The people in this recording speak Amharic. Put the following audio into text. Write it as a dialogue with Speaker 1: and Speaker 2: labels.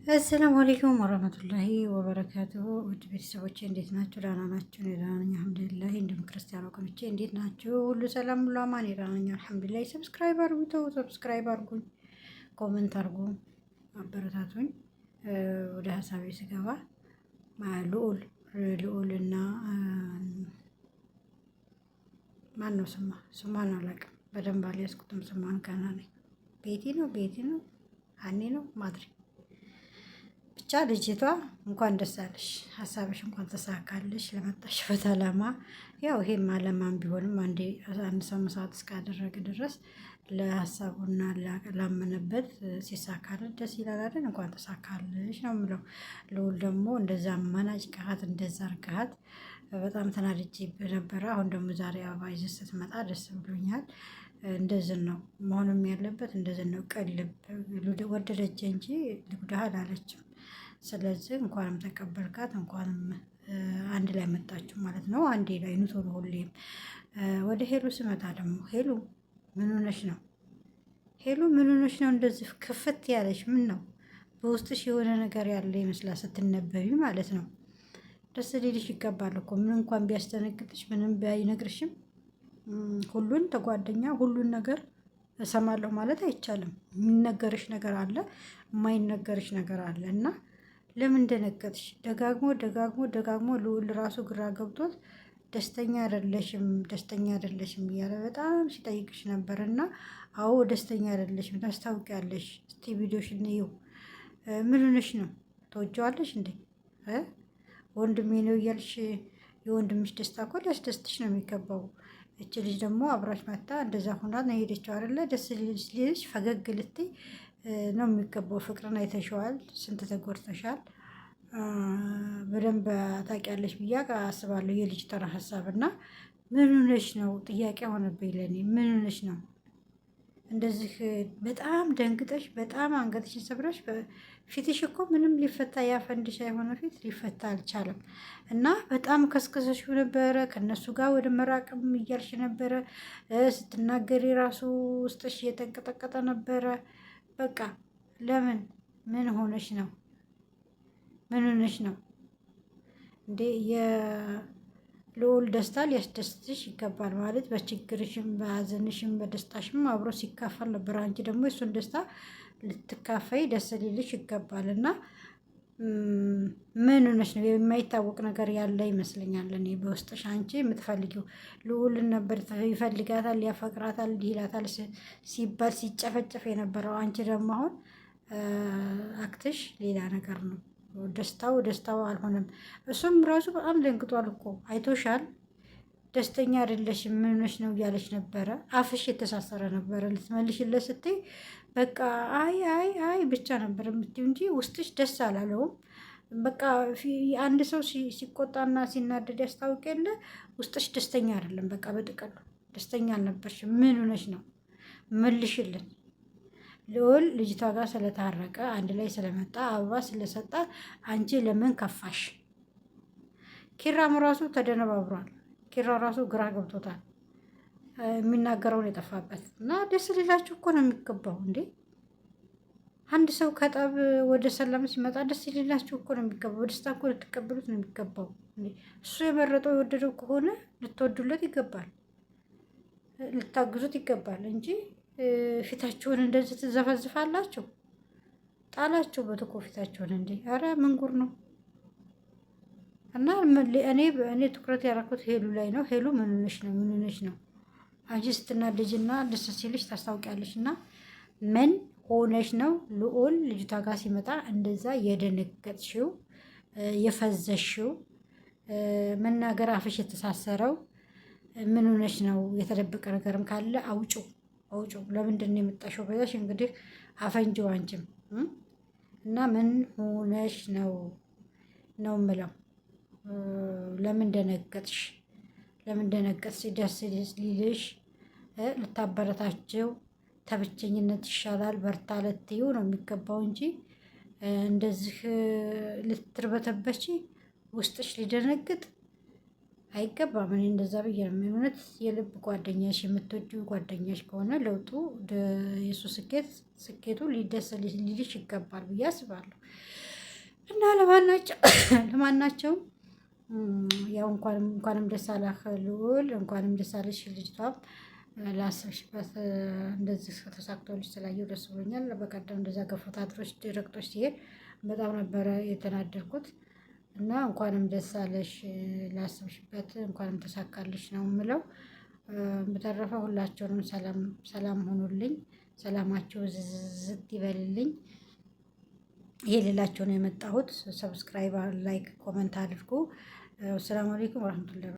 Speaker 1: አሰላሙ አለይኩም ወራህመቱላሂ ወበረካቱሁ። ውድ ቤተሰቦቼ እንዴት ናችሁ? ደህና ናችሁ? እኔ ደህና ነኝ አልሐምዱሊላህ። እንዲሁም ክርስቲያን ወገኖቼ እንዴት ናችሁ? ሁሉ ሰላም ሁሉ አማን? እኔ ደህና ነኝ አልሐምዱሊላህ። ሰብስክራይብ አድርጉ፣ ሰብስክራይብ አድርጉኝ፣ ኮመንት አድርጉ፣ አበረታቱኝ። ወደ ሀሳቤ ስገባ ልዑልና ማን ነው ስሟን አላውቅም፣ በደንብ አልያዝኩትም። ስሟን ገና ነኝ። ቤቲ ነው ሀኒ ነው ማድሪ ብቻ ልጅቷ እንኳን ደስ አለሽ፣ ሀሳብሽ እንኳን ተሳካልሽ ለመጣሽበት አላማ። ያው ይሄም አላማም ቢሆንም አንድ ሰው መስዋዕት እስካደረገ ድረስ ለሀሳቡና ላመነበት ሲሳካልን ደስ ይላል አይደል? እንኳን ተሳካልሽ ነው የምለው። ልዑል ደግሞ እንደዛ አመናጭቀሃት እንደዛ አርገሃት በጣም ተናድጄ ነበረ። አሁን ደግሞ ዛሬ አበባ ይዘሽ ስትመጣ ደስ ብሎኛል። እንደዚህ ነው መሆንም ያለበት፣ እንደዚህ ነው። ቅልብ ወደደች እንጂ ልጉዳህ አላለችም። ስለዚህ እንኳንም ተቀበልካት፣ እንኳንም አንድ ላይ መጣችሁ ማለት ነው። አንዴ ላይ ኑቶሎ ሁሌም። ወደ ሄሉ ስመጣ ደግሞ ሄሉ ምን ሆነሽ ነው? ሄሉ ምን ሆነሽ ነው እንደዚህ ክፍት ያለሽ? ምን ነው በውስጥሽ የሆነ ነገር ያለ ይመስላል ስትነበቢ ማለት ነው። ደስ ሊልሽ ይገባል እኮ ምን እንኳን ቢያስደነግጥሽ ምንም ባይነግርሽም ሁሉን ተጓደኛ ሁሉን ነገር እሰማለሁ ማለት አይቻልም። የሚነገርሽ ነገር አለ፣ የማይነገርሽ ነገር አለ እና ለምን ደነገጥሽ? ደጋግሞ ልዑል ራሱ ግራ ገብቶት ደስተኛ አይደለሽም እያለ በጣም ሲጠይቅሽ ነበር። እና አዎ ደስተኛ አይደለሽም ታስታውቂያለሽ። እስቲ ቪዲዮሽን እንየው። ምን ሆነሽ ነው? ተወጀዋለሽ እንዴ? ወንድሜ ነው እያልሽ የወንድምሽ ደስታ እኮ ሊያስደስትሽ ነው የሚገባው። እች ልጅ ደግሞ አብራሽ መታ እንደዛ ሁና ነው ሄደችው አይደለ? ደስ ሊልሽ ፈገግ ልትይ ነው የሚገባው። ፍቅርን አይተሸዋል፣ ስንት ተጎድተሻል፣ በደንብ ታውቂያለሽ ብዬ አስባለሁ። የልጅ ተራ ሀሳብ እና ምን ሆነሽ ነው ጥያቄ ሆነብኝ ለእኔ። ምን ሆነሽ ነው እንደዚህ በጣም ደንግጠሽ በጣም አንገትሽን ሰብረሽ? ፊትሽ እኮ ምንም ሊፈታ ያፈንድሽ የሆነ ፊት ሊፈታ አልቻለም። እና በጣም ከስከሰሽው ነበረ። ከነሱ ጋር ወደ መራቅም እያልሽ ነበረ። ስትናገሪ ራሱ ውስጥሽ እየተንቀጠቀጠ ነበረ። በቃ ለምን? ምን ሆነሽ ነው? ምን ሆነሽ ነው እንዴ? ልዑል ደስታ ሊያስደስትሽ ይገባል ማለት በችግርሽም በሀዘንሽም በደስታሽም አብሮ ሲካፈል ነበር። አንቺ ደግሞ የሱን ደስታ ልትካፈይ ደስ ሊልሽ ይገባል። እና ምን ሆነሽ ነው? የማይታወቅ ነገር ያለ ይመስለኛል እኔ በውስጥሽ። አንቺ የምትፈልጊው ልዑልን ነበር። ይፈልጋታል፣ ያፈቅራታል፣ ይላታል ሲባል ሲጨፈጨፍ የነበረው አንቺ ደግሞ አሁን አክትሽ ሌላ ነገር ነው። ደስታው አልሆነም። እሱም ራሱ በጣም ደንግጧል እኮ አይቶሻል። ደስተኛ አይደለሽም ምን ሆነሽ ነው እያለች ነበረ። አፍሽ የተሳሰረ ነበረ። ልትመልሽለት ስትይ በቃ አይ ብቻ ነበር የምትይው እንጂ ውስጥሽ ደስ አላለውም። በቃ አንድ ሰው ሲቆጣና ሲናደድ ያስታውቅ የለ ውስጥሽ ደስተኛ አይደለም። በቃ በጥቅሉ ደስተኛ አልነበርሽም። ምን ሆነሽ ነው? መልሽልን። ልዑል ልጅቷ ጋር ስለታረቀ አንድ ላይ ስለመጣ አበባ ስለሰጣት አንቺ ለምን ከፋሽ? ኪራም ራሱ ተደነባብሯል። ኪራ ራሱ ግራ ገብቶታል። የሚናገረውን የጠፋበት እና ደስ ሊላችሁ እኮ ነው የሚገባው እንዴ! አንድ ሰው ከጠብ ወደ ሰላም ሲመጣ ደስ ሊላችሁ እኮ ነው የሚገባው። በደስታ እኮ ልትቀበሉት ነው የሚገባው። እሱ የመረጠው የወደደው ከሆነ ልትወዱለት ይገባል፣ ልታግዙት ይገባል እንጂ ፊታችሁን እንደዚህ ትዘፈዝፋላችሁ። ጣላችሁበት እኮ ፊታችሁን እንዴ! ኧረ ምን ጉር ነው? እና እኔ ትኩረት ያደረኩት ሄሉ ላይ ነው። ሄሉ ምን ሆነሽ ነው? አንቺ ስትናደጂና ደስ ሲልሽ ታስታውቂያለሽ። እና ምን ሆነሽ ነው ልዑል ልጅቷ ጋር ሲመጣ እንደዛ የደነገጥሽው የፈዘሽው? መናገር አፍሽ የተሳሰረው ምን ሆነሽ ነው? የተደበቀ ነገርም ካለ አውጪው። ለምንድን ነው የመጣሽው ብለሽ እንግዲህ አፈንጂው አንቺም እና ምን ሆነሽ ነው የምለው። ለምን ደነገጥሽ? ደስ ሊልሽ ልታበረታቸው ተብቸኝነት ይሻላል በርታ ልትዩ ነው የሚገባው እንጂ እንደዚህ ልትርበተበች ውስጥሽ ሊደነግጥ አይገባም። እኔ እንደዛ ብዬ ነው እውነት የልብ ጓደኛሽ የምትወጂው ጓደኛሽ ከሆነ ለውጡ የእሱ ስኬቱ ሊልሽ ይገባል ብዬ አስባለሁ። እና ለማናቸውም ያው እንኳንም ደስ አላህ ልዑል፣ እንኳንም ደስ አለሽ ልጅቷም ላሰብሽበት እንደዚህ ተሳክቶልሽ ስላየው ደስ ብሎኛል። በቀደም እንደዛ ገፎታትሮች ዲሬክቶች ሲሄድ በጣም ነበረ የተናደርኩት እና እንኳንም ደስ አለሽ ላሰብሽበት እንኳንም ተሳካልሽ ነው የምለው። በተረፈ ሁላቸውንም ሰላም ሆኑልኝ፣ ሰላማቸው ዝዝት ይበልልኝ። ይሄ ሌላቸው ነው የመጣሁት። ሰብስክራይብ፣ ላይክ፣ ኮመንት አድርጉ። ሰላም አለይኩም ወራህመቱላሂ